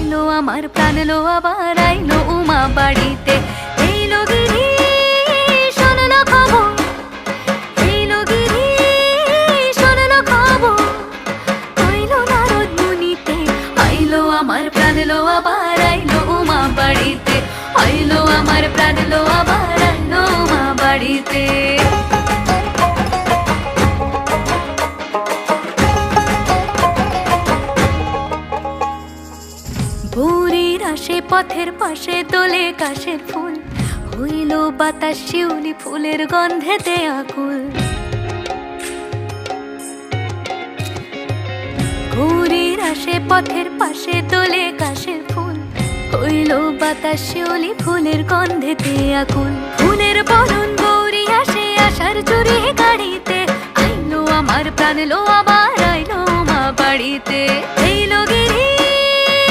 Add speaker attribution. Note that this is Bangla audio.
Speaker 1: আইলো আমার প্রাণ লো আবার আইলো উমা বাড়িতে। এইলো গিরি শোনলো খবর, এইলো গিরি শোনলো খবর, আইলো নারদ মুনিতে। আইলো আমার প্রাণ লো আবার আইলো উমা বাড়িতে, আইলো আমার প্রাণ লো আবার আইলো উমা বাড়িতে। ভোরের আসে পথের পাশে দোলে কাশের ফুল, হইল বাতাস শিউলি ফুলের গন্ধেতে আকুল। ভোরের আসে পথের পাশে দোলে কাশের ফুল, হইল বাতাস শিউলি ফুলের গন্ধেতে আকুল। ফুলের বরণ গৌরী আসে আশার চুরি গাড়িতে, আইলো আমার প্রাণ লো আবার আইলো মা বাড়িতে। এইলো